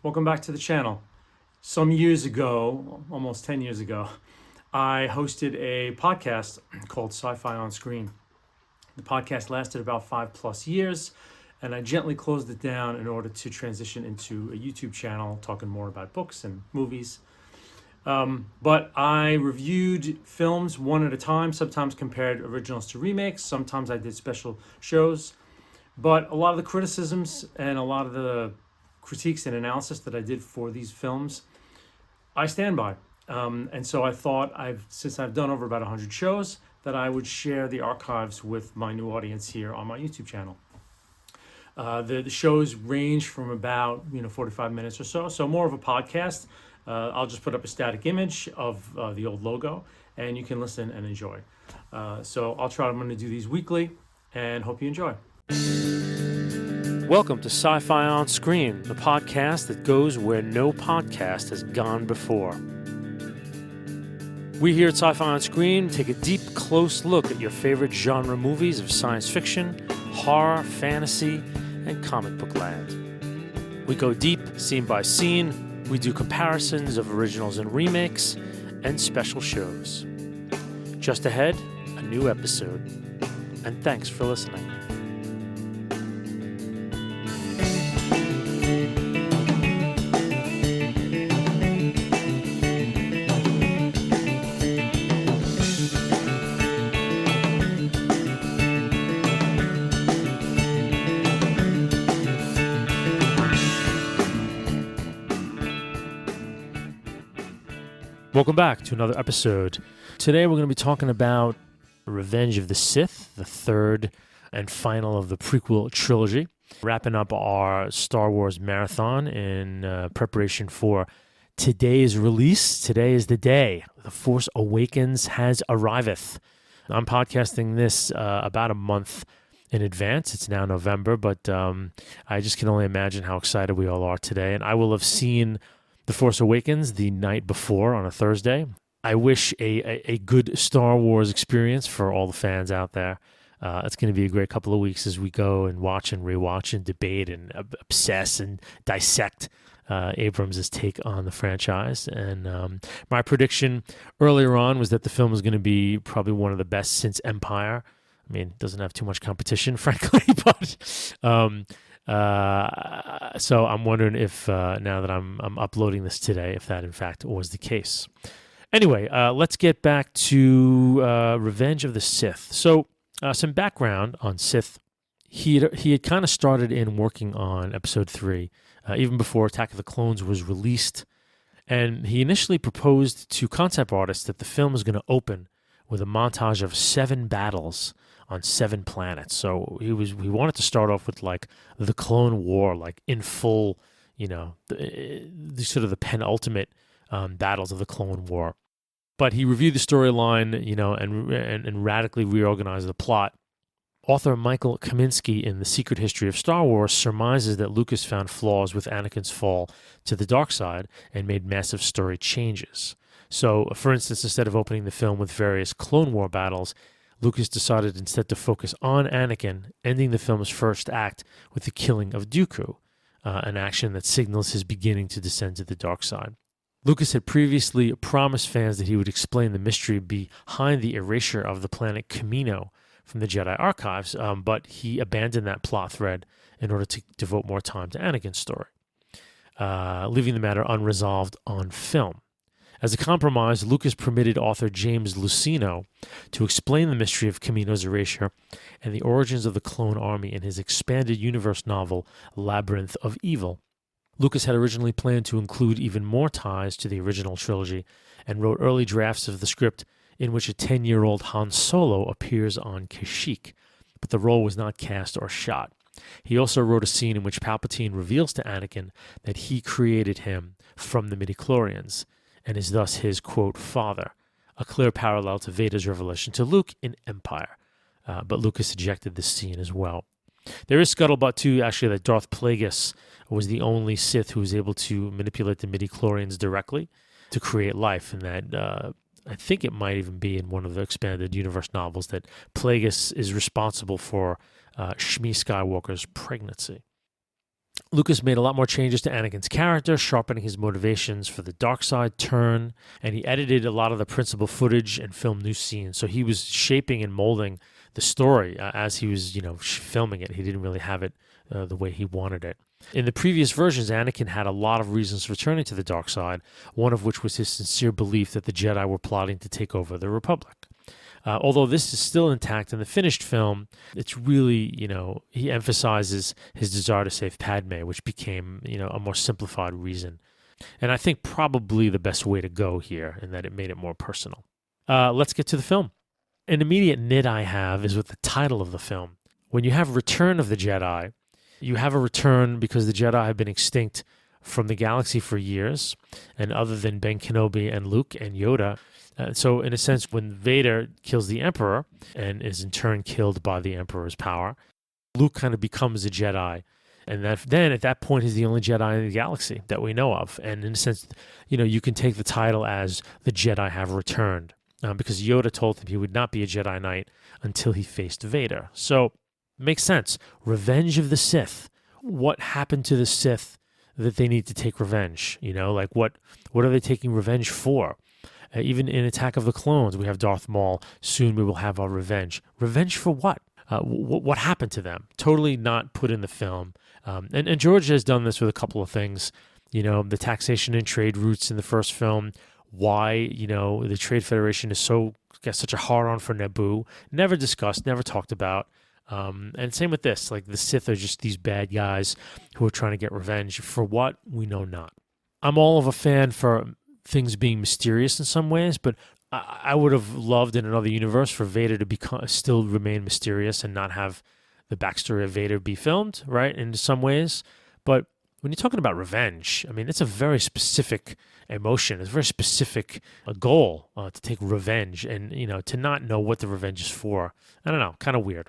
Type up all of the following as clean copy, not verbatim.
Welcome back to the channel. Some years ago, almost 10 years ago, I hosted a podcast called SCIFI on Screen. The podcast lasted about 5+ years, and I gently closed it down in order to transition into a YouTube channel talking more about books and movies. But I reviewed films one at a time, sometimes compared originals to remakes, sometimes I did special shows. But a lot of the criticisms and a lot of the critiques and analysis that I did for these films, I stand by. And so I thought, since I've done over about 100 shows, that I would share the archives with my new audience here on my YouTube channel. The shows range from about 45 minutes or so more of a podcast. I'll just put up a static image of the old logo, and you can listen and enjoy. So I'm going to do these weekly, and hope you enjoy. Welcome to Sci-Fi on Screen, the podcast that goes where no podcast has gone before. We here at Sci-Fi on Screen take a deep, close look at your favorite genre movies of science fiction, horror, fantasy, and comic book land. We go deep, scene by scene. We do comparisons of originals and remakes, and special shows. Just ahead, a new episode. And thanks for listening. Welcome back to another episode. Today we're going to be talking about Revenge of the Sith, the third and final of the prequel trilogy. Wrapping up our Star Wars marathon in preparation for today's release. Today is the day. The Force Awakens has arriveth. I'm podcasting this about a month in advance. It's now November, but I just can only imagine how excited we all are today. And I will have seen The Force Awakens the night before on a Thursday. I wish a good Star Wars experience for all the fans out there. It's going to be a great couple of weeks as we go and watch and rewatch and debate and obsess and dissect Abrams' take on the franchise. And my prediction earlier on was that the film was going to be probably one of the best since Empire. I mean, it doesn't have too much competition, frankly, but so I'm wondering if now that I'm uploading this today, if that in fact was the case. Anyway, let's get back to Revenge of the Sith. So some background on Sith. He had kind of started in working on Episode 3 even before Attack of the Clones was released, and he initially proposed to concept artists that the film was going to open with a montage of 7 battles on 7 planets. So he wanted to start off with like the Clone War, like in full, the sort of the penultimate battles of the Clone War. But he reviewed the storyline, and radically reorganized the plot. Author Michael Kaminsky in The Secret History of Star Wars surmises that Lucas found flaws with Anakin's fall to the dark side and made massive story changes. So, for instance, instead of opening the film with various Clone War battles, Lucas decided instead to focus on Anakin, ending the film's first act with the killing of Dooku, an action that signals his beginning to descend to the dark side. Lucas had previously promised fans that he would explain the mystery behind the erasure of the planet Kamino from the Jedi archives, but he abandoned that plot thread in order to devote more time to Anakin's story, leaving the matter unresolved on film. As a compromise, Lucas permitted author James Luceno to explain the mystery of Kamino's erasure and the origins of the clone army in his expanded universe novel, Labyrinth of Evil. Lucas had originally planned to include even more ties to the original trilogy and wrote early drafts of the script in which a 10-year-old Han Solo appears on Kashyyyk, but the role was not cast or shot. He also wrote a scene in which Palpatine reveals to Anakin that he created him from the midichlorians and is thus his, quote, father, a clear parallel to Vader's revelation to Luke in Empire. But Lucas ejected this scene as well. There is scuttlebutt, too, actually, that Darth Plagueis was the only Sith who was able to manipulate the midichlorians directly to create life, and that I think it might even be in one of the expanded universe novels that Plagueis is responsible for Shmi Skywalker's pregnancy. Lucas made a lot more changes to Anakin's character, sharpening his motivations for the dark side turn, and he edited a lot of the principal footage and filmed new scenes. So he was shaping and molding the story as he was, filming it. He didn't really have it the way he wanted it. In the previous versions, Anakin had a lot of reasons for returning to the dark side, one of which was his sincere belief that the Jedi were plotting to take over the Republic. Although this is still intact in the finished film, it's really, he emphasizes his desire to save Padme, which became, a more simplified reason. And I think probably the best way to go here, in that it made it more personal. Let's get to the film. An immediate nit I have is with the title of the film. When you have Return of the Jedi, you have a return because the Jedi have been extinct from the galaxy for years, and other than Ben Kenobi and Luke and Yoda. So in a sense, when Vader kills the Emperor and is in turn killed by the Emperor's power, Luke kind of becomes a Jedi. And then at that point, he's the only Jedi in the galaxy that we know of. And in a sense, you can take the title as the Jedi have returned, because Yoda told him he would not be a Jedi Knight until he faced Vader. So makes sense. Revenge of the Sith. What happened to the Sith that they need to take revenge? What are they taking revenge for? Even in Attack of the Clones, we have Darth Maul. Soon we will have our revenge. Revenge for what? What happened to them? Totally not put in the film. And George has done this with a couple of things. The taxation and trade routes in the first film. Why, the Trade Federation is got such a hard-on for Naboo. Never discussed, never talked about. And same with this. Like, the Sith are just these bad guys who are trying to get revenge. For what? We know not. I'm all of a fan for things being mysterious in some ways, but I would have loved in another universe for Vader to still remain mysterious and not have the backstory of Vader be filmed, right, in some ways. But when you're talking about revenge, I mean, it's a very specific emotion. It's a very specific goal to take revenge, and, to not know what the revenge is for. I don't know, kind of weird.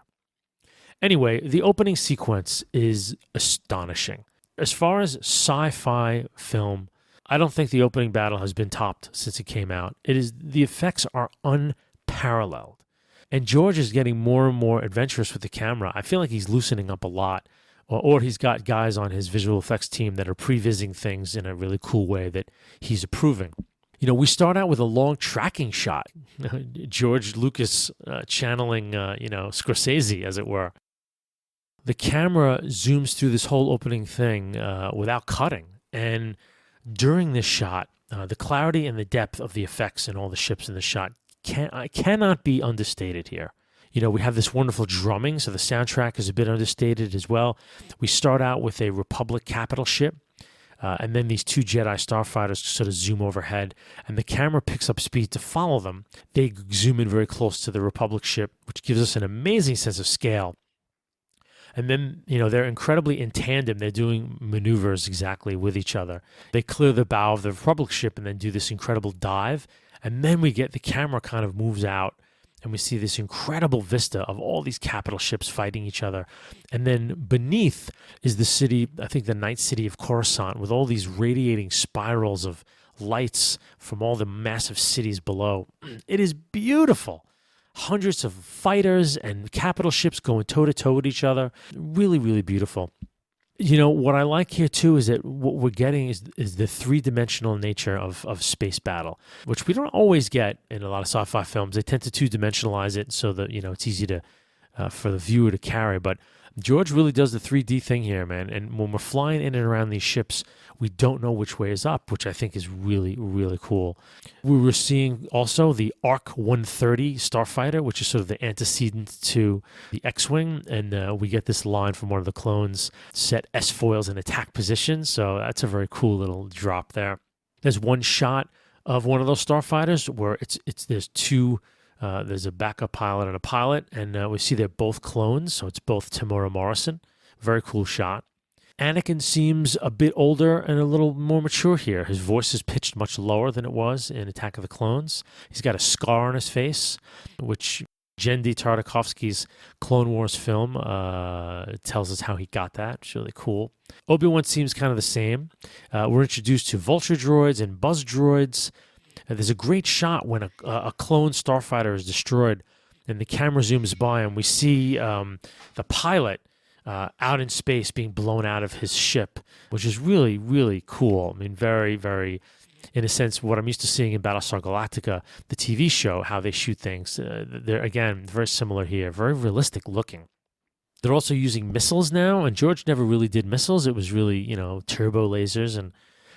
Anyway, the opening sequence is astonishing. As far as sci-fi film, I don't think the opening battle has been topped since it came out. The effects are unparalleled. And George is getting more and more adventurous with the camera. I feel like he's loosening up a lot. Or he's got guys on his visual effects team that are prevising things in a really cool way that he's approving. We start out with a long tracking shot. George Lucas channeling, Scorsese, as it were. The camera zooms through this whole opening thing without cutting. And during this shot, the clarity and the depth of the effects and all the ships in the shot cannot be understated here. We have this wonderful drumming, so the soundtrack is a bit understated as well. We start out with a Republic capital ship, and then these two Jedi starfighters sort of zoom overhead, and the camera picks up speed to follow them. They zoom in very close to the Republic ship, which gives us an amazing sense of scale. And then, they're incredibly in tandem. They're doing maneuvers exactly with each other. They clear the bow of the Republic ship and then do this incredible dive. And then the camera kind of moves out, and we see this incredible vista of all these capital ships fighting each other. And then beneath is the city, I think the night city of Coruscant, with all these radiating spirals of lights from all the massive cities below. It is beautiful. Hundreds of fighters and capital ships going toe-to-toe with each other. Really, really beautiful. What I like here, too, is that what we're getting is the three-dimensional nature of space battle, which we don't always get in a lot of sci-fi films. They tend to two-dimensionalize it so that, it's easy for the viewer to carry. But George really does the 3D thing here, man. And when we're flying in and around these ships, we don't know which way is up, which I think is really, really cool. We were seeing also the ARC 130 starfighter, which is sort of the antecedent to the X-Wing. And we get this line from one of the clones, set S-foils in attack position. So that's a very cool little drop there. There's one shot of one of those starfighters where there's two. There's a backup pilot and a pilot, and we see they're both clones, so it's both Tamora Morrison. Very cool shot. Anakin seems a bit older and a little more mature here. His voice is pitched much lower than it was in Attack of the Clones. He's got a scar on his face, which Genndy Tartakovsky's Clone Wars film tells us how he got that. It's really cool. Obi-Wan seems kind of the same. We're introduced to vulture droids and buzz droids. There's a great shot when a clone starfighter is destroyed, and the camera zooms by, and we see the pilot out in space being blown out of his ship, which is really, really cool. I mean, very, very, in a sense, what I'm used to seeing in Battlestar Galactica, the TV show, how they shoot things. They're, again, very similar here, very realistic looking. They're also using missiles now, and George never really did missiles. It was really, turbo lasers and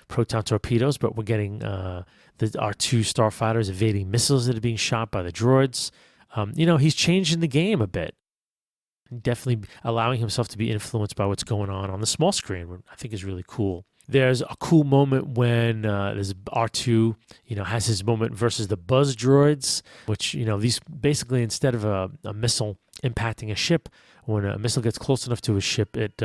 proton torpedoes, but we're getting the R2 starfighters evading missiles that are being shot by the droids. He's changing the game a bit. Definitely allowing himself to be influenced by what's going on the small screen, which I think is really cool. There's a cool moment when there's R2, has his moment versus the buzz droids, which, these basically, instead of a missile impacting a ship, when a missile gets close enough to a ship, it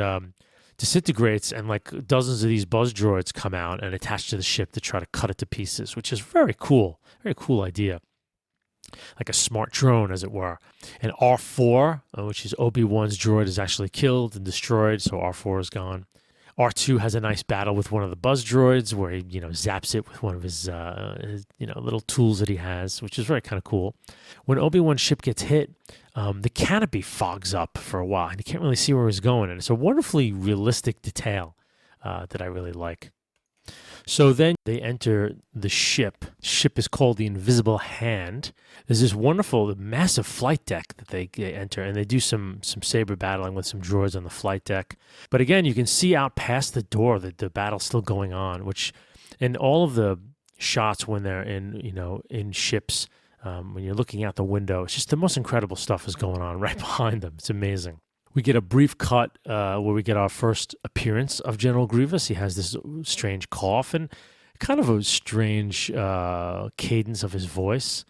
disintegrates, and like dozens of these buzz droids come out and attach to the ship to try to cut it to pieces, which is very cool idea. Like a smart drone, as it were. And R4, which is Obi-Wan's droid, is actually killed and destroyed, so R4 is gone. R2 has a nice battle with one of the buzz droids where he, zaps it with one of his little tools that he has, which is very kind of cool. When Obi-Wan's ship gets hit, the canopy fogs up for a while, and you can't really see where he's going. And it's a wonderfully realistic detail that I really like. So then they enter the ship. The ship is called the Invisible Hand. There's this wonderful, massive flight deck that they enter, and they do some saber battling with some droids on the flight deck. But again, you can see out past the door that the battle's still going on, which in all of the shots when they're in ships, when you're looking out the window, it's just the most incredible stuff is going on right behind them. It's amazing. We get a brief cut where we get our first appearance of General Grievous. He has this strange cough and kind of a strange cadence of his voice.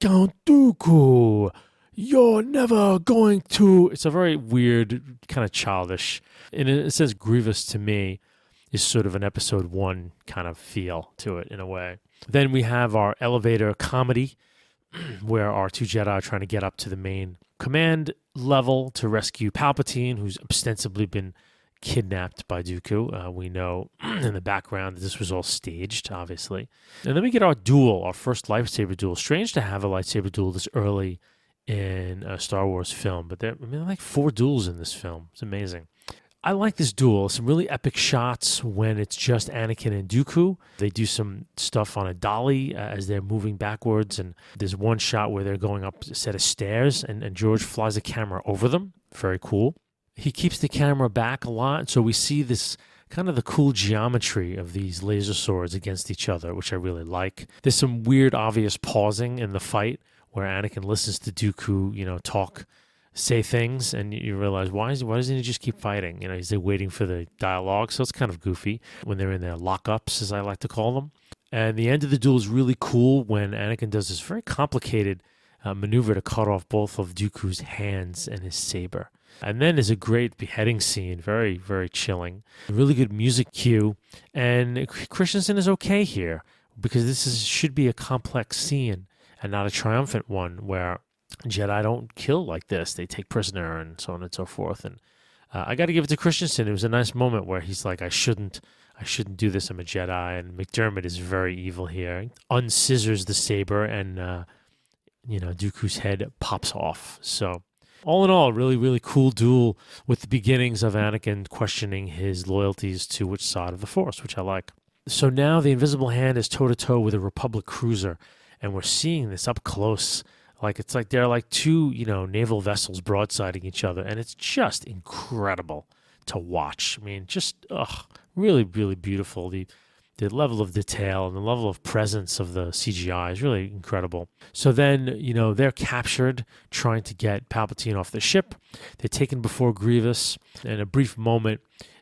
Count Dooku, you're never going to... It's a very weird, kind of childish. And it says Grievous to me is sort of an episode 1 kind of feel to it in a way. Then we have our elevator comedy where our 2 Jedi are trying to get up to the main command level to rescue Palpatine, who's ostensibly been kidnapped by Dooku. We know in the background that this was all staged, obviously. And then we get our duel, our first lightsaber duel. Strange to have a lightsaber duel this early in a Star Wars film, but there are like 4 duels in this film. It's amazing. I like this duel. Some really epic shots when it's just Anakin and Dooku. They do some stuff on a dolly as they're moving backwards, and there's one shot where they're going up a set of stairs, and George flies a camera over them. Very cool. He keeps the camera back a lot, so we see this kind of the cool geometry of these laser swords against each other, which I really like. There's some weird, obvious pausing in the fight where Anakin listens to Dooku, say things, and you realize why doesn't he just keep fighting? He's waiting for the dialogue, so it's kind of goofy when they're in their lockups, as I like to call them. And the end of the duel is really cool when Anakin does this very complicated maneuver to cut off both of Dooku's hands and his saber. And then there's a great beheading scene, very, very chilling. Really good music cue, and Christensen is okay here because this should be a complex scene and not a triumphant one where Jedi don't kill like this. They take prisoner and so on and so forth. And I got to give it to Christensen. It was a nice moment where he's like, I shouldn't do this. I'm a Jedi. And McDermott is very evil here. Unscissors the saber and, Dooku's head pops off. So all in all, really, really cool duel with the beginnings of Anakin questioning his loyalties to which side of the Force, which I like. So now the Invisible Hand is toe-to-toe with a Republic cruiser, and we're seeing this up close. It's like they're like 2, naval vessels broadsiding each other, and it's just incredible to watch. I mean, just really, really beautiful. The level of detail and the level of presence of the CGI is really incredible. So then, they're captured trying to get Palpatine off the ship. They're taken before Grievous. In a brief moment,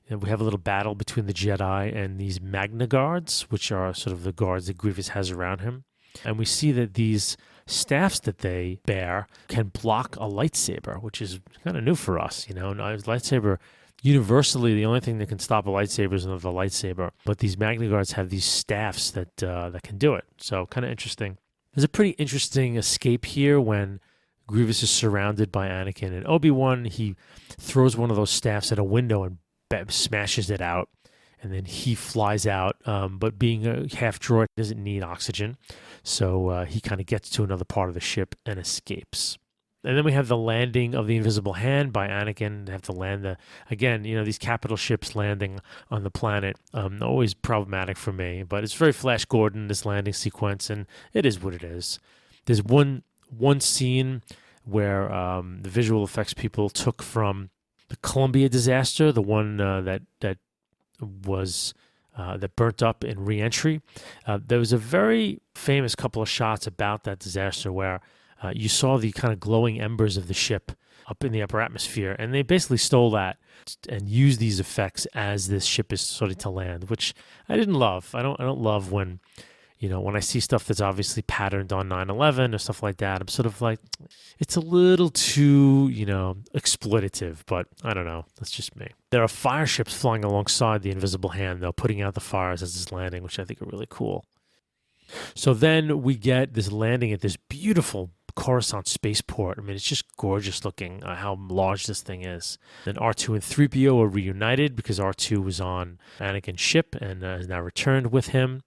we have a little battle between the Jedi and these Magna Guards, which are sort of the guards that Grievous has around him. And we see that these staffs that they bear can block a lightsaber, which is kind of new for us. Lightsaber, universally, the only thing that can stop a lightsaber is another lightsaber. But these Magna Guards have these staffs that can do it. So kind of interesting. There's a pretty interesting escape here when Grievous is surrounded by Anakin and Obi-Wan. He throws one of those staffs at a window and smashes it out. And then he flies out, but being a half droid, doesn't need oxygen. So he kind of gets to another part of the ship and escapes. And then we have the landing of the invisible hand by Anakin. They have to land again, these capital ships landing on the planet. Always problematic for me, but it's very Flash Gordon, this landing sequence, and it is what it is. There's one scene where the visual effects people took from the Columbia disaster, the one that burnt up in Reentry. There was a very famous couple of shots about that disaster where you saw the kind of glowing embers of the ship up in the upper atmosphere, and they basically stole that and used these effects as this ship is starting to land, which I didn't love. I don't love when I see stuff that's obviously patterned on 9/11 or stuff like that. I'm sort of like, it's a little too, exploitative, but I don't know. That's just me. There are fire ships flying alongside the invisible hand, though, putting out the fires as it's landing, which I think are really cool. So then we get this landing at this beautiful Coruscant spaceport. I mean, it's just gorgeous looking how large this thing is. Then R2 and 3PO are reunited because R2 was on Anakin's ship and has now returned with him.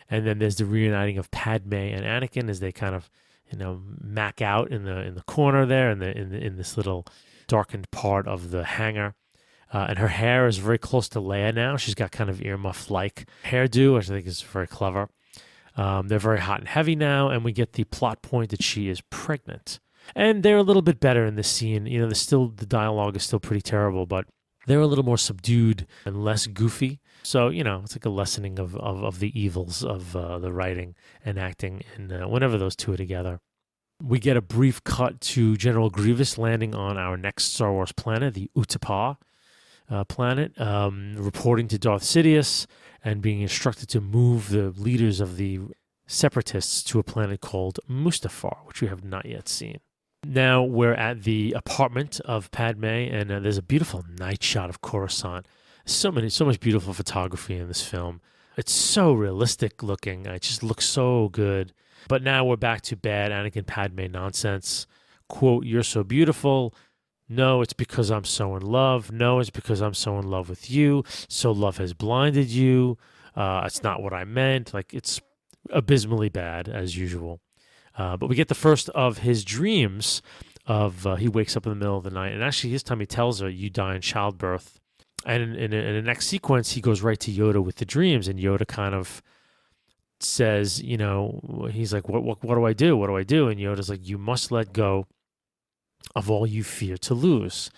And then there's the reuniting of Padme and Anakin as they kind of, mac out in the corner there in this little darkened part of the hangar. And her hair is very close to Leia now. She's got kind of earmuff-like hairdo, which I think is very clever. They're very hot and heavy now, and we get the plot point that she is pregnant. And they're a little bit better in this scene. The dialogue is still pretty terrible, but they're a little more subdued and less goofy. So, it's like a lessening of the evils of the writing and acting, and whenever those two are together. We get a brief cut to General Grievous landing on our next Star Wars planet, the Utapau planet, reporting to Darth Sidious and being instructed to move the leaders of the Separatists to a planet called Mustafar, which we have not yet seen. Now we're at the apartment of Padme, and there's a beautiful night shot of Coruscant. So much beautiful photography in this film. It's so realistic looking. It just looks so good. But now we're back to bad Anakin Padme nonsense. Quote, "You're so beautiful. No, it's because I'm so in love. No, it's because I'm so in love with you. So love has blinded you. It's not what I meant." Like, it's abysmally bad, as usual. But we get the first of his dreams of he wakes up in the middle of the night. And actually, this time he tells her, "You die in childbirth." And in the next sequence, he goes right to Yoda with the dreams. And Yoda kind of says, he's like, what do I do? What do I do? And Yoda's like, "You must let go of all you fear to lose."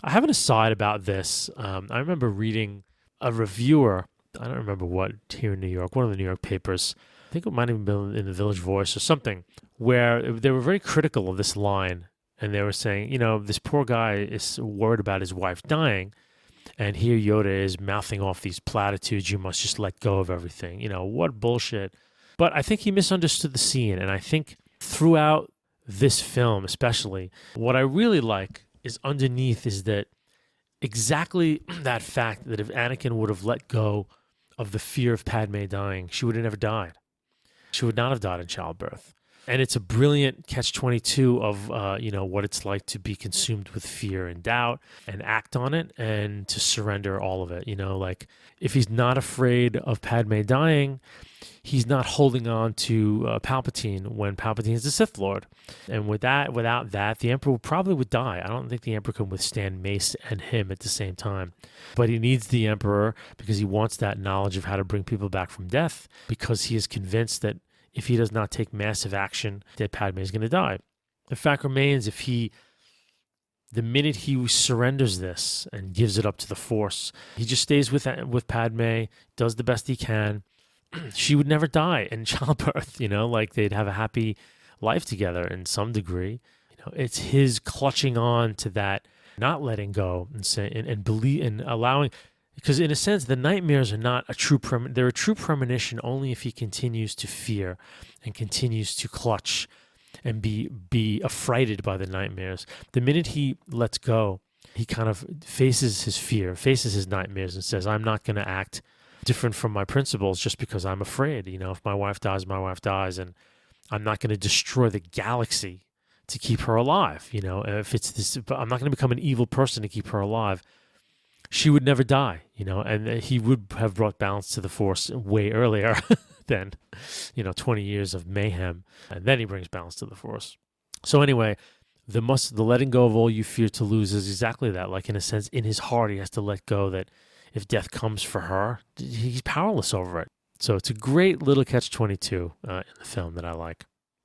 I have an aside about this. I remember reading a reviewer, I don't remember what, here in New York, one of the New York papers, I think it might have been in the Village Voice or something, where they were very critical of this line. And they were saying, this poor guy is worried about his wife dying. And here Yoda is mouthing off these platitudes, "You must just let go of everything." What bullshit. But I think he misunderstood the scene. And I think throughout this film especially, what I really like is underneath is that exactly that fact that if Anakin would have let go of the fear of Padme dying, she would have never died. She would not have died in childbirth. And it's a brilliant catch-22 of, what it's like to be consumed with fear and doubt and act on it and to surrender all of it. Like, if he's not afraid of Padme dying, he's not holding on to Palpatine when Palpatine is the Sith Lord. And without that, the Emperor probably would die. I don't think the Emperor can withstand Mace and him at the same time. But he needs the Emperor because he wants that knowledge of how to bring people back from death, because he is convinced that if he does not take massive action, that Padme is going to die. The fact remains, the minute he surrenders this and gives it up to the Force, he just stays with Padme, does the best he can. She would never die in childbirth, like they'd have a happy life together in some degree. It's his clutching on to that, not letting go and believe and allowing. Because in a sense, the nightmares are not they're a true premonition only if he continues to fear and continues to clutch and be affrighted by the nightmares. The minute he lets go, he kind of faces his fear, faces his nightmares, and says, "I'm not going to act different from my principles just because I'm afraid. If my wife dies, my wife dies, and I'm not going to destroy the galaxy to keep her alive. If it's this, I'm not going to become an evil person to keep her alive. She would never die, and he would have brought balance to the Force way earlier than, 20 years of mayhem. And then he brings balance to the Force. So anyway, The letting go of all you fear to lose is exactly that. Like, in a sense, in his heart, he has to let go that if death comes for her, he's powerless over it. So it's a great little catch-22 in the film that I like.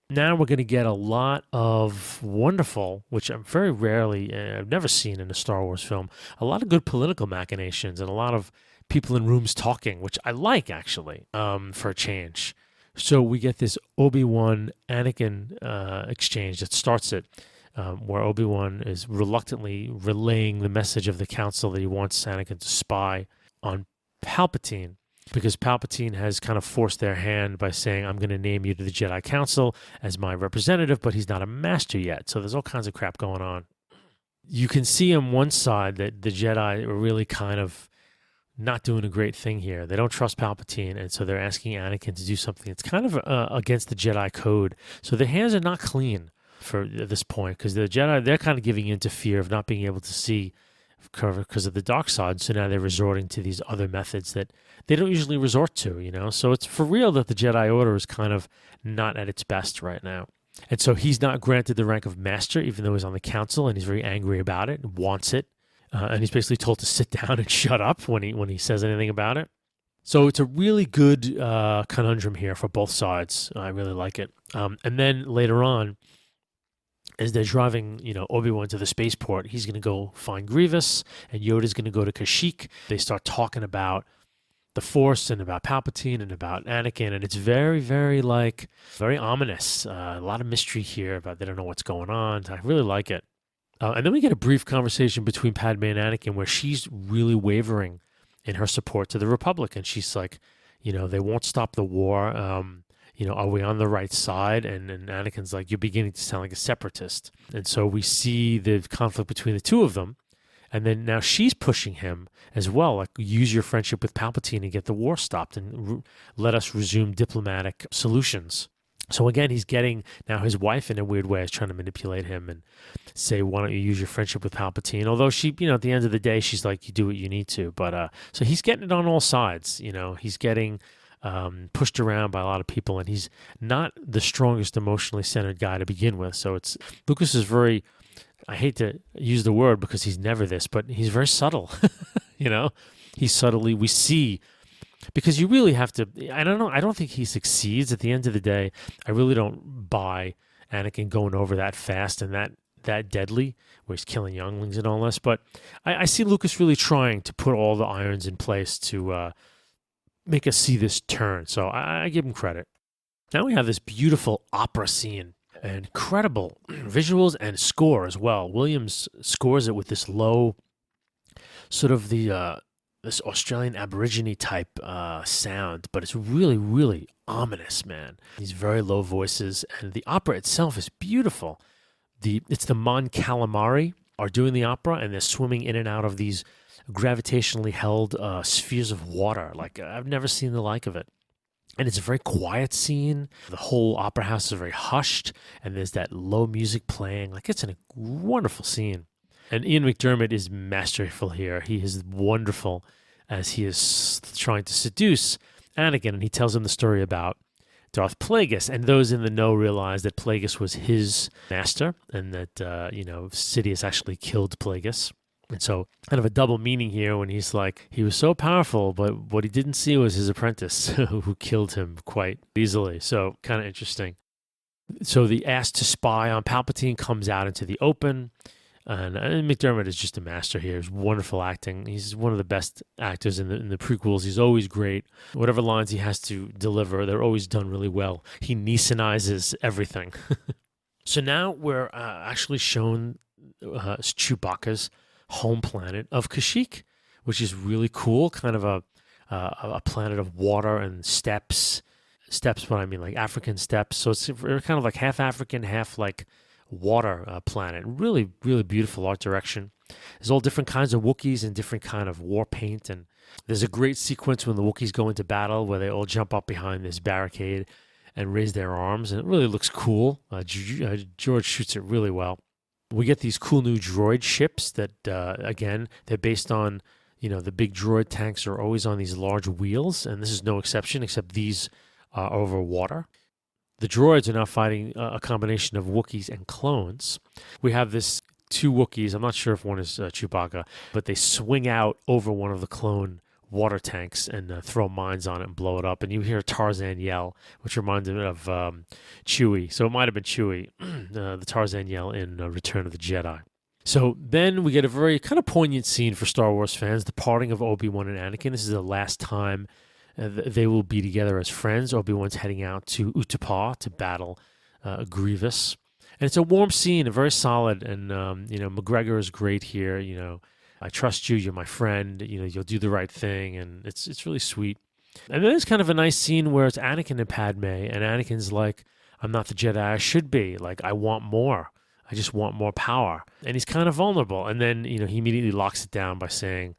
Now we're going to get a lot of wonderful, which I'm very rarely, I've never seen in a Star Wars film, a lot of good political machinations and a lot of people in rooms talking, which I like, actually, for a change. So we get this Obi-Wan Anakin exchange that starts it, where Obi-Wan is reluctantly relaying the message of the Council that he wants Anakin to spy on Palpatine, because Palpatine has kind of forced their hand by saying, I'm going to name you to the Jedi Council as my representative, but he's not a master yet. So there's all kinds of crap going on. You can see on one side that the Jedi are really kind of not doing a great thing here. They don't trust Palpatine, and so they're asking Anakin to do something that's kind of against the Jedi code. So their hands are not clean for this point, because the Jedi, they're kind of giving into fear of not being able to see because of the dark side. So now they're resorting to these other methods that they don't usually resort to, you know? So it's for real that the Jedi Order is kind of not at its best right now. And so he's not granted the rank of master, even though he's on the council, and he's very angry about it and wants it. And he's basically told to sit down and shut up when he says anything about it. So it's a really good conundrum here for both sides. I really like it. And then later on, as they're driving, Obi-Wan to the spaceport, he's going to go find Grievous, and Yoda's going to go to Kashyyyk. They start talking about the Force and about Palpatine and about Anakin, and it's very, very, very ominous. A lot of mystery here about they don't know what's going on. I really like it. And then we get a brief conversation between Padme and Anakin where she's really wavering in her support to the Republic, and she's like, they won't stop the war. Are we on the right side? And Anakin's like, you're beginning to sound like a separatist. And so we see the conflict between the two of them. And then now she's pushing him as well, like, use your friendship with Palpatine and get the war stopped and let us resume diplomatic solutions. So again, he's getting now his wife in a weird way is trying to manipulate him and say, why don't you use your friendship with Palpatine? Although she, at the end of the day, she's like, you do what you need to. But so he's getting it on all sides. He's getting pushed around by a lot of people, and he's not the strongest emotionally centered guy to begin with. So Lucas is very, I hate to use the word because he's never this, but he's very subtle. He's subtly, we see, because you really have to, I don't think he succeeds at the end of the day. I really don't buy Anakin going over that fast and that deadly, where he's killing younglings and all this. But I see Lucas really trying to put all the irons in place to make us see this turn. So I give him credit. Now we have this beautiful opera scene. Incredible visuals and score as well. Williams scores it with this low, sort of this Australian Aborigine type sound, but it's really, really ominous, man. These very low voices, and the opera itself is beautiful. It's the Mon Calamari are doing the opera, and they're swimming in and out of these gravitationally held spheres of water. Like, I've never seen the like of it. And it's a very quiet scene. The whole opera house is very hushed, and there's that low music playing. Like, it's a wonderful scene. And Ian McDiarmid is masterful here. He is wonderful as he is trying to seduce Anakin, and he tells him the story about Darth Plagueis. And those in the know realize that Plagueis was his master, and that, Sidious actually killed Plagueis. And so kind of a double meaning here when he's like, he was so powerful, but what he didn't see was his apprentice who killed him quite easily. So kind of interesting. So the ask to spy on Palpatine comes out into the open. And McDiarmid is just a master here. He's wonderful acting. He's one of the best actors in the prequels. He's always great. Whatever lines he has to deliver, they're always done really well. He Neesonizes everything. So now we're actually shown Chewbacca's home planet of Kashyyyk, which is really cool. Kind of a planet of water and steppes. Steppes, what I mean, like African steppes. So it's kind of like half African, half like water planet. Really, really beautiful art direction. There's all different kinds of Wookiees and different kind of war paint. And there's a great sequence when the Wookiees go into battle where they all jump up behind this barricade and raise their arms. And it really looks cool. George shoots it really well. We get these cool new droid ships that, again, they're based on, the big droid tanks are always on these large wheels. And this is no exception, except these are over water. The droids are now fighting a combination of Wookiees and clones. We have this two Wookiees. I'm not sure if one is Chewbacca, but they swing out over one of the clone water tanks and throw mines on it and blow it up. And you hear Tarzan yell, which reminds me of Chewie. So it might have been Chewie, the Tarzan yell in Return of the Jedi. So then we get a very kind of poignant scene for Star Wars fans, the parting of Obi-Wan and Anakin. This is the last time they will be together as friends. Obi-Wan's heading out to Utapau to battle Grievous. And it's a warm scene, a very solid, and McGregor is great here. I trust you. You're my friend. You'll do the right thing, and it's really sweet. And then there's kind of a nice scene where it's Anakin and Padme, and Anakin's like, "I'm not the Jedi I should be. Like, I want more. I just want more power." And he's kind of vulnerable. And then he immediately locks it down by saying,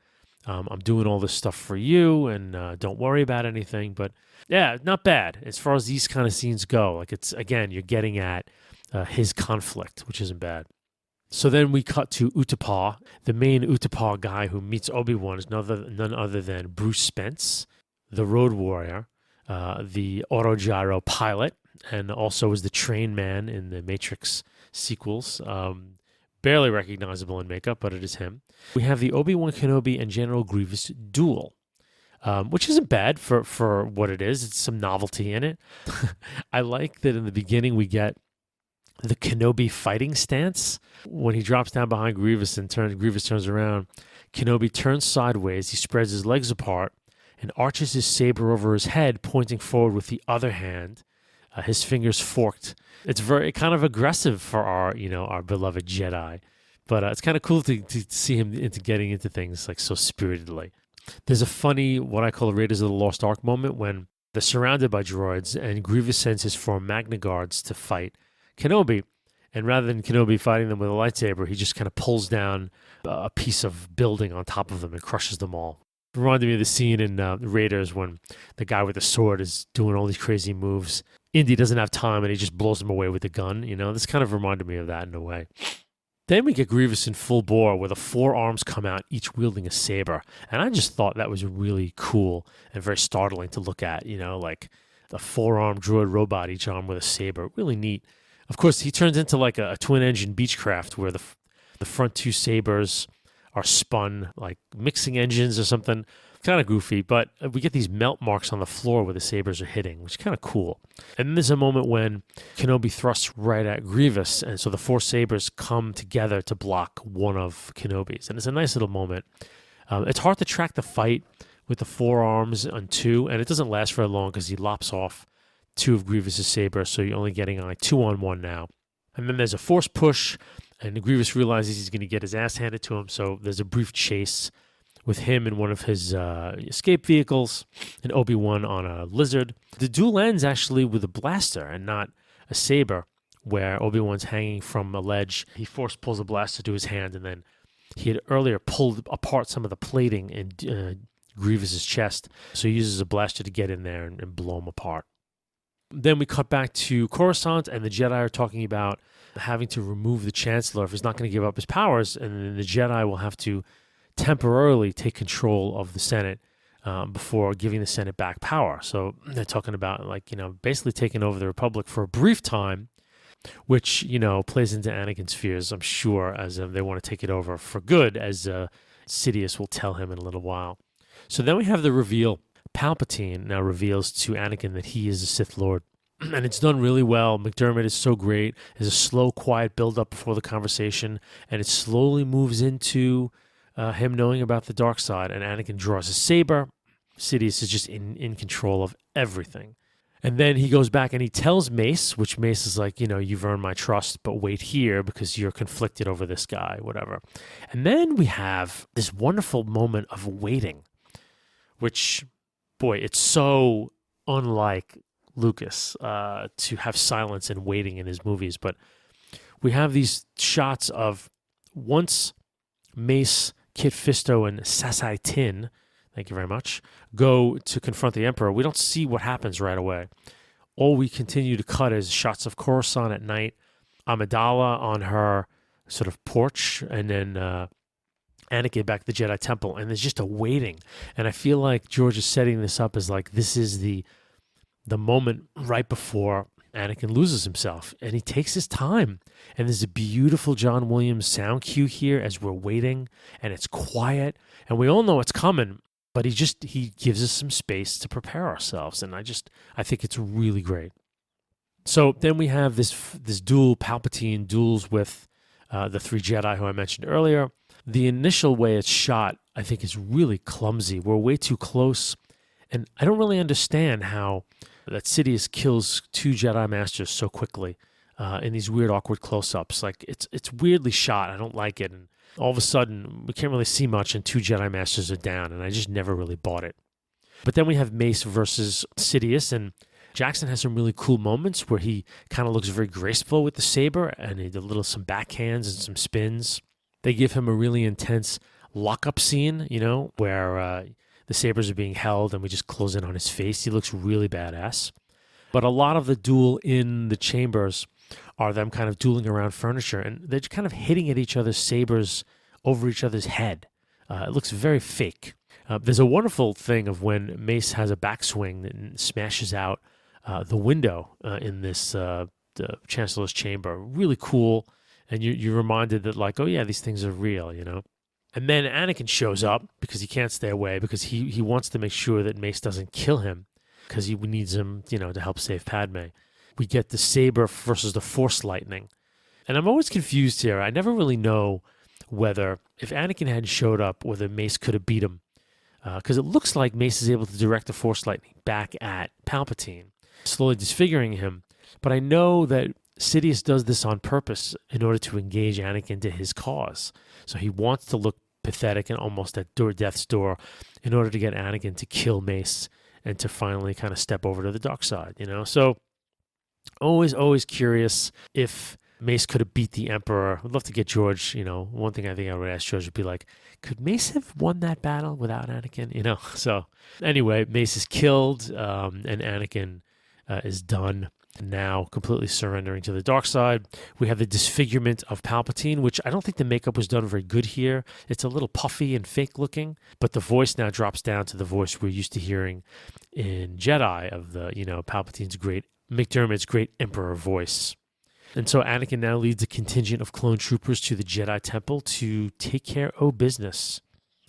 "I'm doing all this stuff for you, and don't worry about anything." But yeah, not bad as far as these kind of scenes go. Like, it's again, you're getting at his conflict, which isn't bad. So then we cut to Utapau. The main Utapau guy who meets Obi-Wan is none other than Bruce Spence, the Road Warrior, the autogyro pilot, and also is the train man in the Matrix sequels. Barely recognizable in makeup, but it is him. We have the Obi-Wan Kenobi and General Grievous duel, which isn't bad for what it is. It's some novelty in it. I like that in the beginning we get the Kenobi fighting stance. When he drops down behind Grievous and Grievous turns around, Kenobi turns sideways, he spreads his legs apart and arches his saber over his head, pointing forward with the other hand, his fingers forked. It's very kind of aggressive for our beloved Jedi, but it's kind of cool to see him getting into things like so spiritedly. There's a funny, what I call a Raiders of the Lost Ark moment when they're surrounded by droids and Grievous sends his 4 Magna Guards to fight Kenobi, and rather than Kenobi fighting them with a lightsaber, he just kind of pulls down a piece of building on top of them and crushes them all. It reminded me of the scene in Raiders when the guy with the sword is doing all these crazy moves. Indy doesn't have time and he just blows them away with the gun. This kind of reminded me of that in a way. Then we get Grievous in full bore where the 4 arms come out, each wielding a saber. And I just thought that was really cool and very startling to look at, like a 4-armed droid robot, each arm with a saber. Really neat. Of course, he turns into like a twin-engine Beechcraft where the front 2 sabers are spun like mixing engines or something. Kind of goofy, but we get these melt marks on the floor where the sabers are hitting, which is kind of cool. And then there's a moment when Kenobi thrusts right at Grievous, and so the 4 sabers come together to block one of Kenobi's. And it's a nice little moment. It's hard to track the fight with the 4 arms on 2, and it doesn't last very long because he lops off 2 of Grievous's sabers, so you're only getting like 2-on-1 now. And then there's a force push, and Grievous realizes he's going to get his ass handed to him, so there's a brief chase with him in one of his escape vehicles and Obi-Wan on a lizard. The duel ends actually with a blaster and not a saber, where Obi-Wan's hanging from a ledge. He force pulls a blaster to his hand, and then he had earlier pulled apart some of the plating in Grievous's chest, so he uses a blaster to get in there and blow him apart. Then we cut back to Coruscant, and the Jedi are talking about having to remove the Chancellor if he's not going to give up his powers, and then the Jedi will have to temporarily take control of the Senate before giving the Senate back power. So they're talking about basically taking over the Republic for a brief time, which, plays into Anakin's fears, I'm sure, as they want to take it over for good, as Sidious will tell him in a little while. So then we have the reveal. Palpatine now reveals to Anakin that he is a Sith Lord. And it's done really well. McDermott is so great. There's a slow, quiet build-up before the conversation, and it slowly moves into him knowing about the dark side, and Anakin draws a saber. Sidious is just in control of everything. And then he goes back and he tells Mace, which Mace is like, you've earned my trust, but wait here because you're conflicted over this guy, whatever. And then we have this wonderful moment of waiting, which, boy, it's so unlike Lucas to have silence and waiting in his movies. But we have these shots of once Mace, Kit Fisto, and Sasai Tin, thank you very much, go to confront the Emperor, we don't see what happens right away. All we continue to cut is shots of Coruscant at night, Amidala on her sort of porch, and then Anakin back at the Jedi Temple, and there's just a waiting. And I feel like George is setting this up as like this is the moment right before Anakin loses himself, and he takes his time. And there's a beautiful John Williams sound cue here as we're waiting, and it's quiet, and we all know it's coming, but he gives us some space to prepare ourselves, and I think it's really great. So then we have this duel. Palpatine duels with the three Jedi who I mentioned earlier. The initial way it's shot, I think, is really clumsy. We're way too close, and I don't really understand how that Sidious kills two Jedi Masters so quickly in these weird, awkward close-ups. Like, it's weirdly shot. I don't like it, and all of a sudden, we can't really see much, and two Jedi Masters are down, and I just never really bought it. But then we have Mace versus Sidious, and Jackson has some really cool moments where he kind of looks very graceful with the saber, and he did some backhands and some spins. They give him a really intense lockup scene, where the sabers are being held and we just close in on his face. He looks really badass. But a lot of the duel in the chambers are them kind of dueling around furniture, and they're kind of hitting at each other's sabers over each other's head. It looks very fake. There's a wonderful thing of when Mace has a backswing and smashes out the window in this the Chancellor's chamber. Really cool. And you're reminded that, like, oh yeah, these things are real, And then Anakin shows up because he can't stay away, because he wants to make sure that Mace doesn't kill him, because he needs him, to help save Padme. We get the saber versus the Force lightning. And I'm always confused here. I never really know whether, if Anakin hadn't showed up, whether Mace could have beat him. Because it looks like Mace is able to direct the Force lightning back at Palpatine, slowly disfiguring him. But I know that Sidious does this on purpose in order to engage Anakin to his cause. So he wants to look pathetic and almost at death's door in order to get Anakin to kill Mace and to finally kind of step over to the dark side, So always curious if Mace could have beat the Emperor. I'd love to get George, one thing I think I would ask George would be like, could Mace have won that battle without Anakin, So anyway, Mace is killed, and Anakin is done, now completely surrendering to the dark side. We have the disfigurement of Palpatine, which I don't think the makeup was done very good here. It's a little puffy and fake looking, but the voice now drops down to the voice we're used to hearing in Jedi of the, Palpatine's McDermott's great Emperor voice. And so Anakin now leads a contingent of clone troopers to the Jedi Temple to take care of business.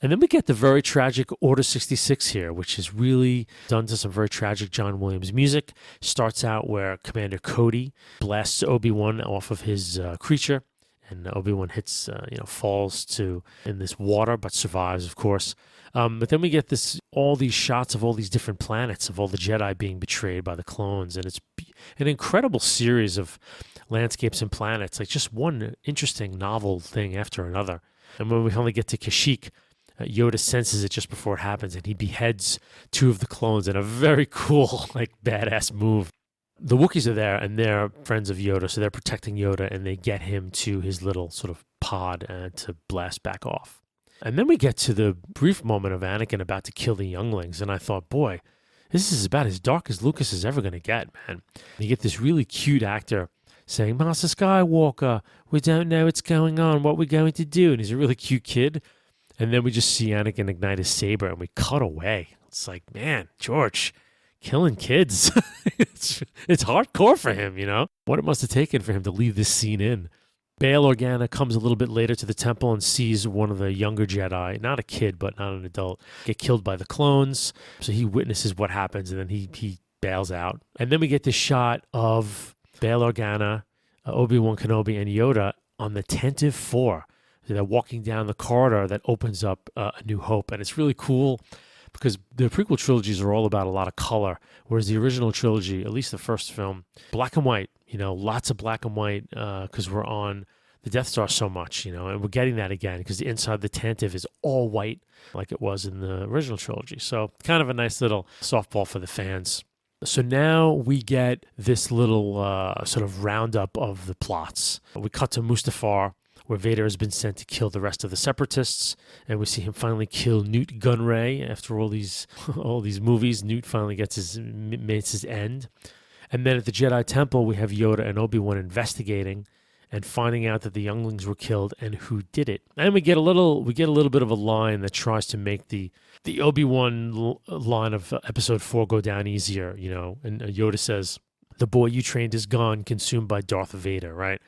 And then we get the very tragic Order 66 here, which is really done to some very tragic John Williams music. Starts out where Commander Cody blasts Obi-Wan off of his creature, and Obi-Wan hits, falls in this water, but survives, of course. But then we get all these shots of all these different planets, of all the Jedi being betrayed by the clones, and it's an incredible series of landscapes and planets, like just one interesting novel thing after another. And when we finally get to Kashyyyk, Yoda senses it just before it happens, and he beheads two of the clones in a very cool, badass move. The Wookiees are there, and they're friends of Yoda, so they're protecting Yoda, and they get him to his little sort of pod to blast back off. And then we get to the brief moment of Anakin about to kill the younglings, and I thought, boy, this is about as dark as Lucas is ever going to get, man. And you get this really cute actor saying, Master Skywalker, we don't know what's going on, what we're going to do. And he's a really cute kid. And then we just see Anakin ignite his saber, and we cut away. It's like, man, George, killing kids. it's hardcore for him, What it must have taken for him to leave this scene in. Bail Organa comes a little bit later to the temple and sees one of the younger Jedi, not a kid, but not an adult, get killed by the clones. So he witnesses what happens, and then he bails out. And then we get this shot of Bail Organa, Obi-Wan Kenobi, and Yoda on the Tantive 4. They're walking down the corridor that opens up A New Hope. And it's really cool because the prequel trilogies are all about a lot of color, whereas the original trilogy, at least the first film, black and white, lots of black and white because we're on the Death Star so much, and we're getting that again because the inside the Tantive is all white like it was in the original trilogy. So kind of a nice little softball for the fans. So now we get this little sort of roundup of the plots. We cut to Mustafar, where Vader has been sent to kill the rest of the Separatists, and we see him finally kill Newt Gunray. After all these movies, Newt finally gets his end. And then at the Jedi Temple, we have Yoda and Obi-Wan investigating and finding out that the younglings were killed and who did it. And we get a little bit of a line that tries to make the Obi-Wan line of Episode 4 go down easier, And Yoda says, the boy you trained is gone, consumed by Darth Vader, right?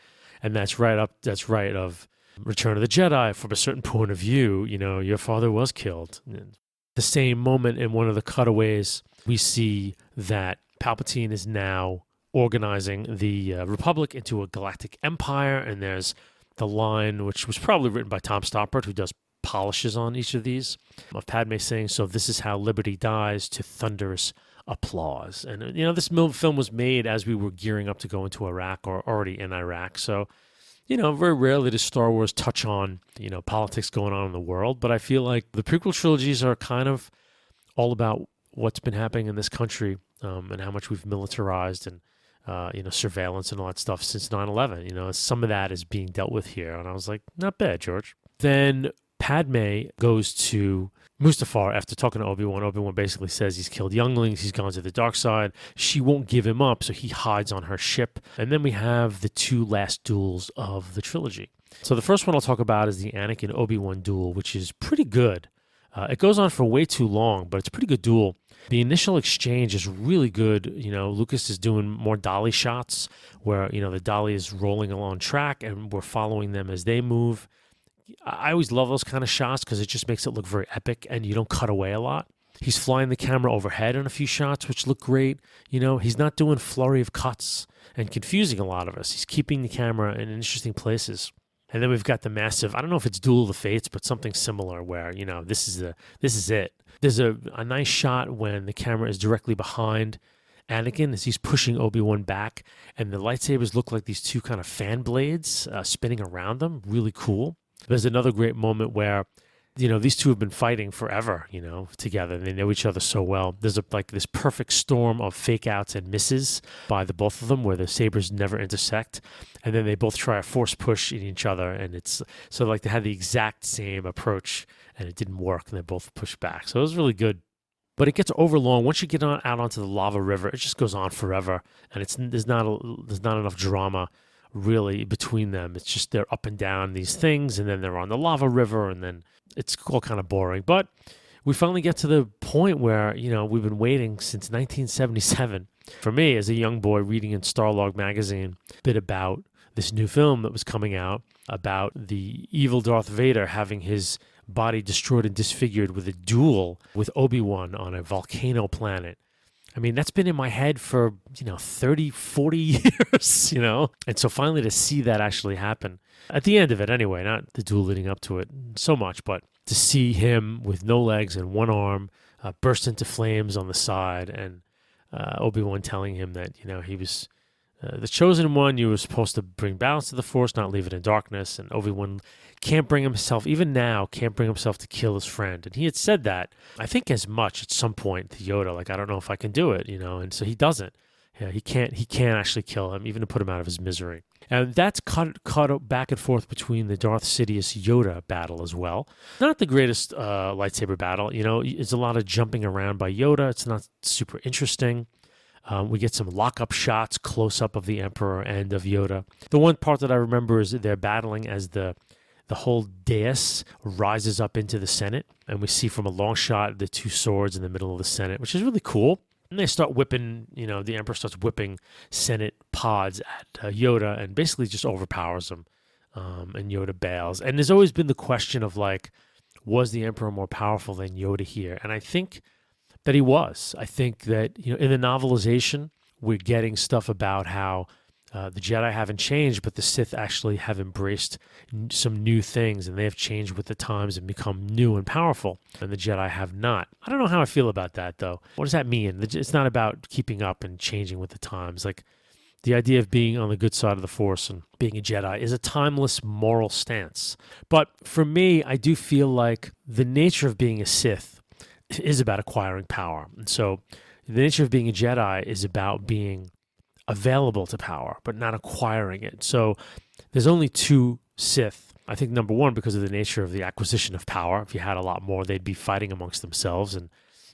And that's right of Return of the Jedi. From a certain point of view, your father was killed. And the same moment in one of the cutaways, we see that Palpatine is now organizing the Republic into a galactic empire, and there's the line, which was probably written by Tom Stoppard, who does polishes on each of these, of Padme saying, "So this is how liberty dies," to thunderous applause. And, this film was made as we were gearing up to go into Iraq, or already in Iraq. So, very rarely does Star Wars touch on, politics going on in the world. But I feel like the prequel trilogies are kind of all about what's been happening in this country, and how much we've militarized and, surveillance and all that stuff since 9/11. Some of that is being dealt with here. And I was like, not bad, George. Then Padme goes to Mustafar after talking to Obi-Wan. Obi-Wan basically says he's killed younglings, he's gone to the dark side. She won't give him up, so he hides on her ship. And then we have the two last duels of the trilogy. So the first one I'll talk about is the Anakin Obi-Wan duel, which is pretty good. It goes on for way too long, but it's a pretty good duel. The initial exchange is really good. Lucas is doing more dolly shots where, the dolly is rolling along track and we're following them as they move. I always love those kind of shots because it just makes it look very epic and you don't cut away a lot. He's flying the camera overhead in a few shots, which look great. He's not doing flurry of cuts and confusing a lot of us. He's keeping the camera in interesting places. And then we've got the massive, I don't know if it's Duel of the Fates, but something similar where, this is it. There's a nice shot when the camera is directly behind Anakin as he's pushing Obi-Wan back, and the lightsabers look like these two kind of fan blades spinning around them. Really cool. There's another great moment where, these two have been fighting forever, together. They know each other so well. There's this perfect storm of fake outs and misses by the both of them where the sabers never intersect. And then they both try a force push in each other. And it's so they had the exact same approach and it didn't work. And they both pushed back. So it was really good. But it gets overlong. Once you get out onto the lava river, it just goes on forever. And there's not enough drama really between them. It's just they're up and down these things, and then they're on the lava river, and then it's all kind of boring. But we finally get to the point where, we've been waiting since 1977. For me, as a young boy reading in Starlog magazine a bit about this new film that was coming out about the evil Darth Vader having his body destroyed and disfigured with a duel with Obi-Wan on a volcano planet. I mean, that's been in my head for, 30, 40 years, And so finally to see that actually happen, at the end of it anyway, not the duel leading up to it so much, but to see him with no legs and one arm burst into flames on the side, and Obi-Wan telling him that, he was the chosen one, you were supposed to bring balance to the Force, not leave it in darkness, and Obi-Wan can't bring himself to kill his friend. And he had said that, I think as much at some point to Yoda, I don't know if I can do it, and so he doesn't. Yeah, he can't actually kill him, even to put him out of his misery. And that's cut back and forth between the Darth Sidious Yoda battle as well. Not the greatest lightsaber battle, it's a lot of jumping around by Yoda. It's not super interesting. We get some lock-up shots, close-up of the Emperor and of Yoda. The one part that I remember is that they're battling as the whole dais rises up into the Senate, and we see from a long shot the two swords in the middle of the Senate, which is really cool. And they start whipping, the Emperor starts whipping Senate pods at Yoda and basically just overpowers him, and Yoda bails. And there's always been the question of, was the Emperor more powerful than Yoda here? And I think that he was. I think that, in the novelization, we're getting stuff about how the Jedi haven't changed, but the Sith actually have embraced some new things, and they have changed with the times and become new and powerful, and the Jedi have not. I don't know how I feel about that, though. What does that mean? It's not about keeping up and changing with the times. The idea of being on the good side of the Force and being a Jedi is a timeless moral stance. But for me, I do feel like the nature of being a Sith is about acquiring power. And so the nature of being a Jedi is about being available to power, but not acquiring it. So there's only two Sith. I think number one, because of the nature of the acquisition of power. If you had a lot more, they'd be fighting amongst themselves and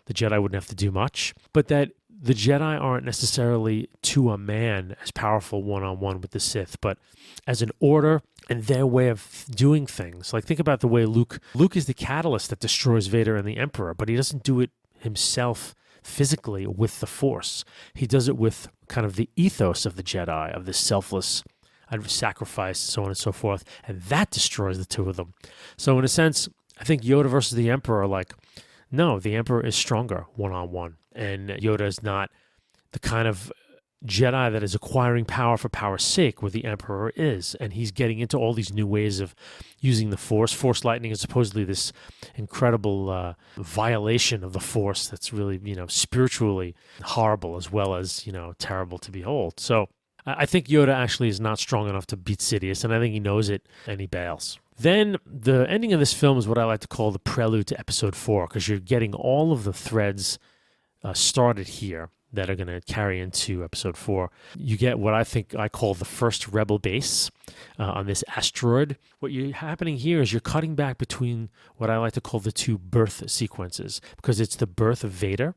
the Jedi wouldn't have to do much. But that the Jedi aren't necessarily to a man as powerful one-on-one with the Sith, but as an order and their way of doing things. Think about the way Luke is the catalyst that destroys Vader and the Emperor, but he doesn't do it himself physically with the Force. He does it with kind of the ethos of the Jedi, of the selfless sacrifice, so on and so forth, and that destroys the two of them. So in a sense, I think Yoda versus the Emperor are like, no, the Emperor is stronger one-on-one, and Yoda is not the kind of Jedi that is acquiring power for power's sake, where the Emperor is, and he's getting into all these new ways of using the Force. Force lightning is supposedly this incredible violation of the Force that's really, spiritually horrible as well as, terrible to behold. So I think Yoda actually is not strong enough to beat Sidious, and I think he knows it, and he bails. Then the ending of this film is what I like to call the prelude to Episode 4, because you're getting all of the threads started here that are going to carry into Episode 4. You get what I call the first rebel base on this asteroid. What you're happening here is you're cutting back between what I like to call the two birth sequences, because it's the birth of Vader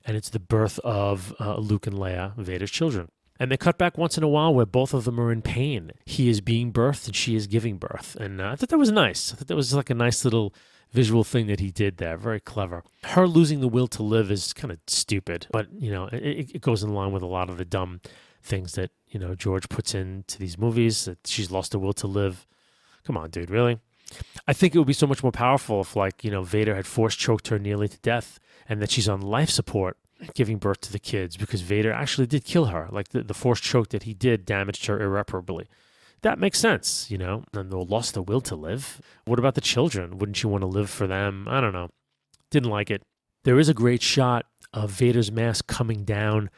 and it's the birth of Luke and Leia, Vader's children. And they cut back once in a while where both of them are in pain. He is being birthed and she is giving birth. And I thought that was nice. I thought that was like a nice little visual thing that he did there. Very clever. Her losing the will to live is kind of stupid, but, it goes in line with a lot of the dumb things that, George puts into these movies, that she's lost the will to live. Come on, dude, really? I think it would be so much more powerful if, Vader had force choked her nearly to death and that she's on life support giving birth to the kids, because Vader actually did kill her. Like the force choke that he did damaged her irreparably. That makes sense, and they lost the will to live. What about the children? Wouldn't you want to live for them? I don't know. Didn't like it. There is a great shot of Vader's mask coming down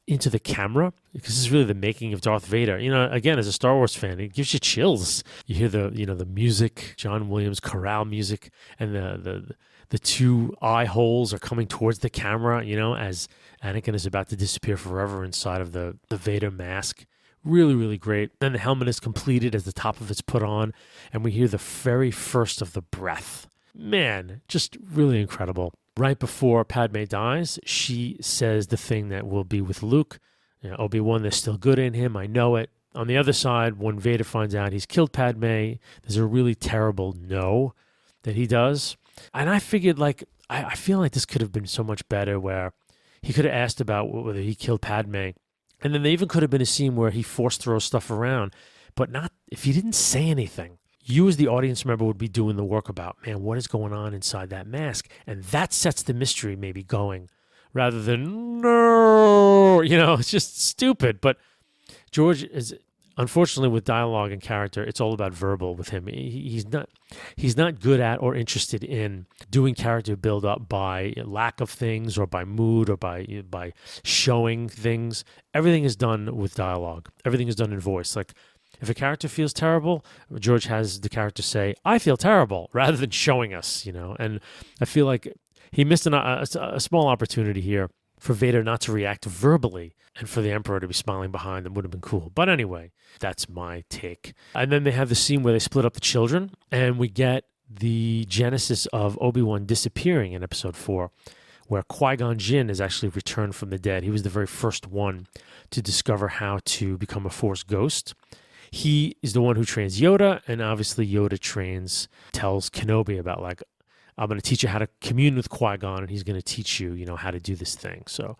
into the camera, because this is really the making of Darth Vader. Again, as a Star Wars fan, it gives you chills. You hear the music, John Williams chorale music, and the two eye holes are coming towards the camera, as Anakin is about to disappear forever inside of the Vader mask. Really, really great. Then the helmet is completed as the top of it's put on, and we hear the very first of the breath. Man, just really incredible. Right before Padme dies, she says the thing that will be with Luke. Obi-Wan, there's still good in him. I know it. On the other side, when Vader finds out he's killed Padme, there's a really terrible no that he does. And I figured, I feel like this could have been so much better, where he could have asked about whether he killed Padme. And then there even could have been a scene where he force throws stuff around, but not if he didn't say anything. You as the audience member would be doing the work about, man, what is going on inside that mask? And that sets the mystery maybe going, rather than, no, it's just stupid. But George is, unfortunately, with dialogue and character, it's all about verbal with him. He's not good at or interested in doing character build up by lack of things or by mood or by showing things. Everything is done with dialogue. Everything is done in voice. If a character feels terrible, George has the character say, I feel terrible, rather than showing us, And I feel like he missed a small opportunity here for Vader not to react verbally and for the Emperor to be smiling behind them. Would have been cool. But anyway, that's my take. And then they have the scene where they split up the children, and we get the genesis of Obi-Wan disappearing in Episode 4, where Qui-Gon Jinn is actually returned from the dead. He was the very first one to discover how to become a Force ghost. He is the one who trains Yoda, and obviously Yoda tells Kenobi about, I'm going to teach you how to commune with Qui-Gon, and he's going to teach you, how to do this thing. So,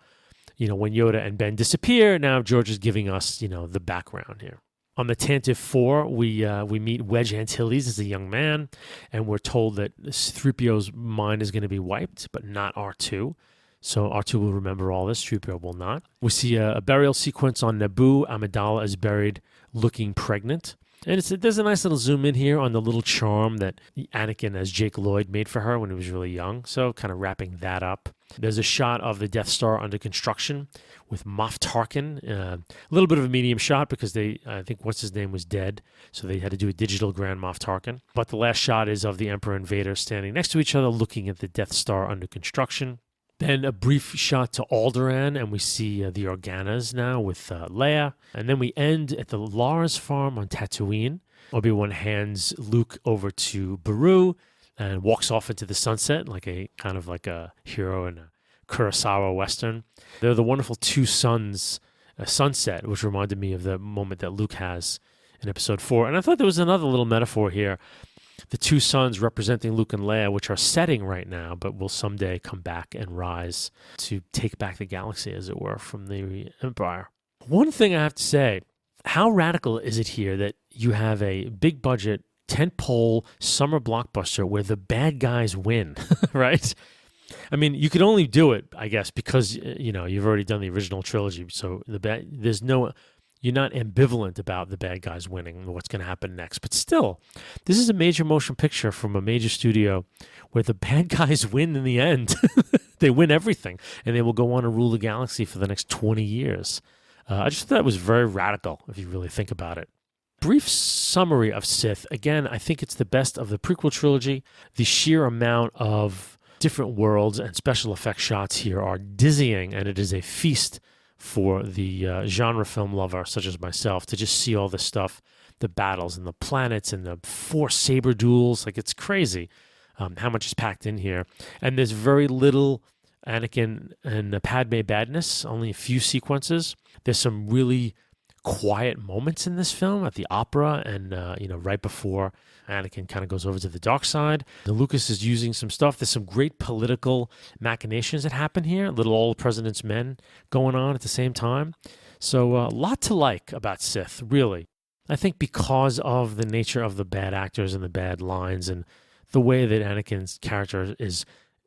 when Yoda and Ben disappear, now George is giving us, the background here. On the Tantive 4, we meet Wedge Antilles as a young man, and we're told that 3PO's mind is going to be wiped, but not R2. So R2 will remember all this, 3PO will not. We see a burial sequence on Naboo. Amidala is buried looking pregnant. And there's a nice little zoom in here on the little charm that Anakin as Jake Lloyd made for her when he was really young. So kind of wrapping that up. There's a shot of the Death Star under construction with Moff Tarkin. A little bit of a medium shot because I think what's his name was dead. So they had to do a digital Grand Moff Tarkin. But the last shot is of the Emperor and Vader standing next to each other looking at the Death Star under construction. Then a brief shot to Alderaan, and we see the Organas now with Leia. And then we end at the Lars farm on Tatooine. Obi-Wan hands Luke over to Beru and walks off into the sunset like a hero in a Kurosawa Western. They're the wonderful two suns sunset, which reminded me of the moment that Luke has in Episode 4. And I thought there was another little metaphor here. the two suns representing Luke and Leia, which are setting right now, but will someday come back and rise to take back the galaxy, as it were, from the Empire. One thing I have to say, how radical is it here that you have a big budget, tentpole summer blockbuster where the bad guys win, right? I mean, you could only do it, I guess, because, you've already done the original trilogy. So you're not ambivalent about the bad guys winning and what's going to happen next. But still, this is a major motion picture from a major studio where the bad guys win in the end. They win everything, and they will go on to rule the galaxy for the next 20 years. I just thought that was very radical, if you really think about it. Brief summary of Sith. Again, I think it's the best of the prequel trilogy. The sheer amount of different worlds and special effect shots here are dizzying, and it is a feast for the genre film lover such as myself to just see all this stuff, the battles and the planets and the Force saber duels. Like, it's crazy how much is packed in here. And there's very little Anakin and Padme badness, only a few sequences. There's some really quiet moments in this film at the opera and, right before Anakin kind of goes over to the dark side. And Lucas is using some stuff. There's some great political machinations that happen here. Little All the President's Men going on at the same time. So a lot to like about Sith, really. I think because of the nature of the bad actors and the bad lines and the way that Anakin's character is,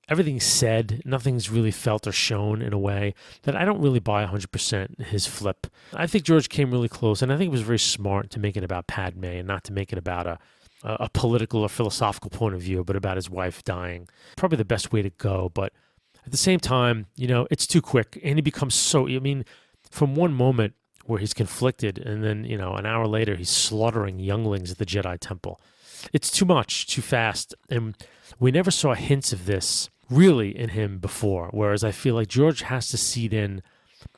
everything's said, nothing's really felt or shown in a way that I don't really buy 100% his flip. I think George came really close, and I think it was very smart to make it about Padme and not to make it about a political or philosophical point of view, but about his wife dying. Probably the best way to go, but at the same time, it's too quick, and he becomes from one moment where he's conflicted, and then, an hour later, he's slaughtering younglings at the Jedi Temple. It's too much, too fast, and we never saw hints of this really in him before, whereas I feel like George has to seed in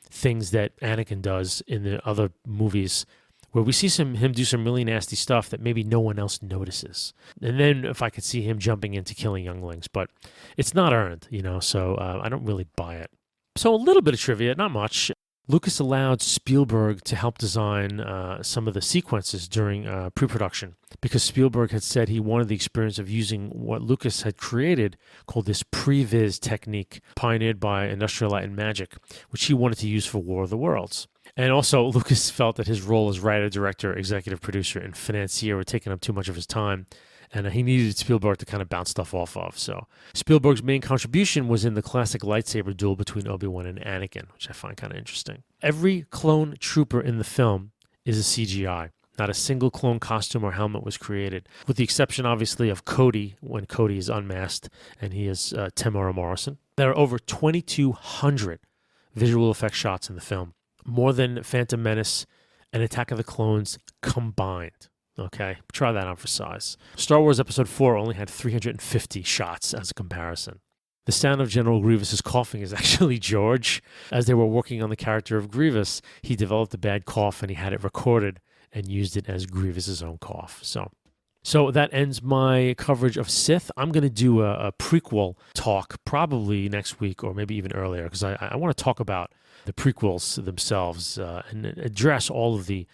things that Anakin does in the other movies where we see him do some really nasty stuff that maybe no one else notices. And then if I could see him jumping into killing younglings, but it's not earned, so I don't really buy it. So a little bit of trivia, not much. Lucas allowed Spielberg to help design some of the sequences during pre-production because Spielberg had said he wanted the experience of using what Lucas had created called this previs technique pioneered by Industrial Light and Magic, which he wanted to use for War of the Worlds. And also, Lucas felt that his role as writer, director, executive producer, and financier were taking up too much of his time, and he needed Spielberg to kind of bounce stuff off of. So Spielberg's main contribution was in the classic lightsaber duel between Obi-Wan and Anakin, which I find kind of interesting. Every clone trooper in the film is a CGI. Not a single clone costume or helmet was created, with the exception, obviously, of Cody, when Cody is unmasked, and he is Temuera Morrison. There are over 2,200 visual effects shots in the film, more than Phantom Menace and Attack of the Clones combined. Okay, try that on for size. Star Wars Episode 4 only had 350 shots as a comparison. The sound of General Grievous's coughing is actually George. As they were working on the character of Grievous, he developed a bad cough and he had it recorded and used it as Grievous's own cough. So that ends my coverage of Sith. I'm going to do a prequel talk probably next week or maybe even earlier because I want to talk about the prequels themselves and address all of the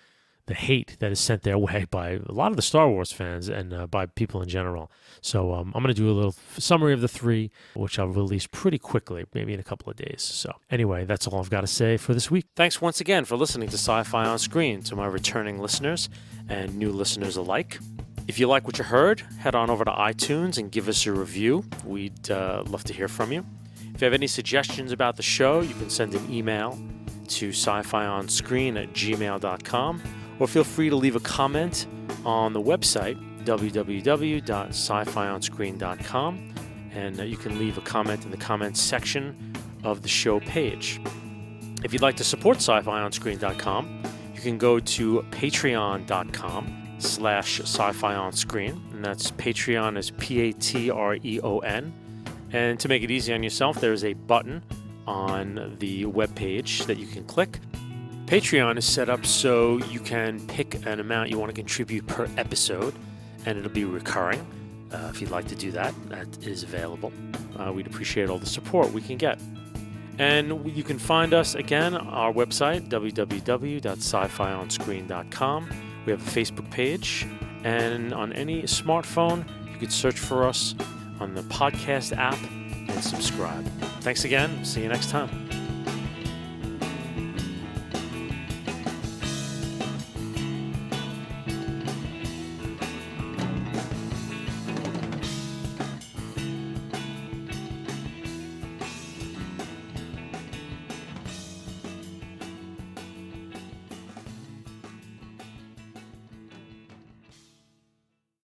hate that is sent their way by a lot of the Star Wars fans and by people in general. So I'm going to do a little summary of the three, which I'll release pretty quickly, maybe in a couple of days. So anyway, that's all I've got to say for this week. Thanks once again for listening to Sci-Fi On Screen, to my returning listeners and new listeners alike. If you like what you heard, head on over to iTunes and give us a review. We'd love to hear from you. If you have any suggestions about the show, you can send an email to scifionscreen@gmail.com, or feel free to leave a comment on the website, www.scifionscreen.com, and you can leave a comment in the comments section of the show page. If you'd like to support scifionscreen.com, you can go to patreon.com/scifionscreen, and that's Patreon is Patreon. And to make it easy on yourself, there's a button on the webpage that you can click. Patreon is set up so you can pick an amount you want to contribute per episode, and it'll be recurring. If you'd like to do that, that is available. We'd appreciate all the support we can get. And you can find us, again, our website, www.scifionscreen.com. We have a Facebook page, And on any smartphone, you could search for us on the podcast app and subscribe. Thanks again. See you next time.